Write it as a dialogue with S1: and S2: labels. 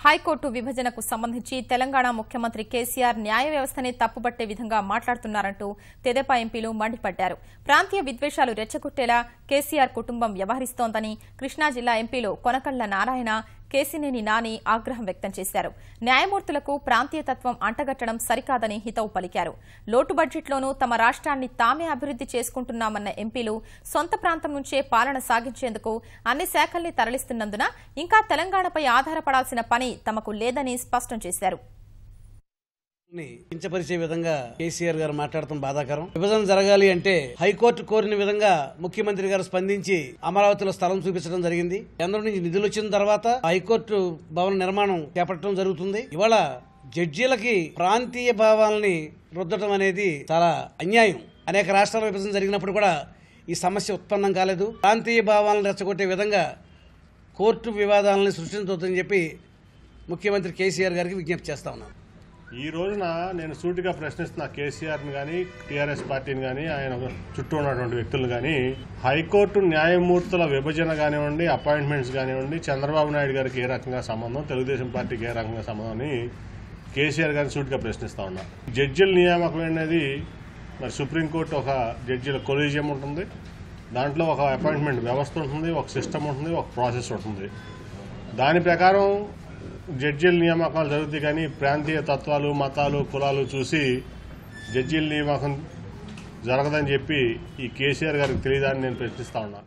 S1: High court విభజనకు సంబంధించి తెలంగాణ ముఖ్యమంత్రి కేసీఆర్ న్యాయ వ్యవస్థనే తప్పుబట్టే విధంగా మాట్లాడుతున్నారంటూ తెదేపా ఎంపీలు మండిపడ్డారు. ప్రాంతీయ విద్వేషాలు రెచ్చగొట్టేలా కేసీఆర్ కుటుంబం వ్యవహరిస్తోందని కృష్ణా జిల్లా ఎంపీలు కొనకళ్ల నారాయణ, కేసినేని నాని ఆగ్రహం వ్యక్తం చేశారు. న్యాయమూర్తులకు ప్రాంతీయతత్వం అంటగట్టడం సరికాదని హితవు పలికారు. లోటు బడ్జెట్లోనూ తమ రాష్ట్రాన్ని తామే అభివృద్ది చేసుకుంటున్నామన్న ఎంపీలు సొంత ప్రాంతం నుంచే పాలన సాగించేందుకు అన్ని శాఖల్ని తరలిస్తున్నందున ఇంకా తెలంగాణపై ఆధారపడాల్సిన పని తమకు లేదని స్పష్టం చేశారు.
S2: కించపరిచే విధంగా కేసీఆర్ గారు మాట్లాడటం బాధాకరం. విభజన జరగాలి అంటే హైకోర్టు కోరిన విధంగా ముఖ్యమంత్రి గారు స్పందించి అమరావతిలో స్థలం చూపించడం జరిగింది. కేంద్రం నుంచి నిధులు వచ్చిన తర్వాత హైకోర్టు భవన నిర్మాణం చేపట్టడం జరుగుతుంది. ఇవాళ జడ్జీలకి ప్రాంతీయ భావాలని రుద్దడం అనేది చాలా అన్యాయం. అనేక రాష్ట్రాల విభజన జరిగినప్పుడు కూడా ఈ సమస్య ఉత్పన్నం కాలేదు. ప్రాంతీయ భావాలను రెచ్చగొట్టే విధంగా కోర్టు వివాదాలను సృష్టించవద్దని చెప్పి ముఖ్యమంత్రి కేసీఆర్ గారికి విజ్ఞప్తి చేస్తా ఉన్నాను.
S3: ఈ రోజున నేను సూటిగా ప్రశ్నిస్తున్న కేసీఆర్ని కానీ టీఆర్ఎస్ పార్టీని కానీ ఆయన చుట్టూ ఉన్నటువంటి వ్యక్తులు కానీ హైకోర్టు న్యాయమూర్తుల విభజన కానివ్వండి, అపాయింట్మెంట్స్ కానివ్వండి, చంద్రబాబు నాయుడు గారికి ఏ రకంగా సంబంధం, తెలుగుదేశం పార్టీకి ఏ రకంగా సంబంధం అని కేసీఆర్ గారిని సూటిగా ప్రశ్నిస్తా ఉన్నా. జడ్జిల నియామకం అనేది మరి సుప్రీంకోర్టు ఒక జడ్జిల కొలీజియం ఉంటుంది. దాంట్లో ఒక అపాయింట్మెంట్ వ్యవస్థ ఉంటుంది, ఒక సిస్టమ్ ఉంటుంది, ఒక ప్రాసెస్ ఉంటుంది. దాని ప్రకారం జడ్జీల నియామకాలు జరుగుతాయి. కానీ ప్రాంతీయ తత్వాలు, మతాలు, కులాలు చూసి జడ్జీల నియామకం జరగదని చెప్పి ఈ కేసీఆర్ గారికి తెలియదని నేను ప్రశ్నిస్తా ఉన్నాను.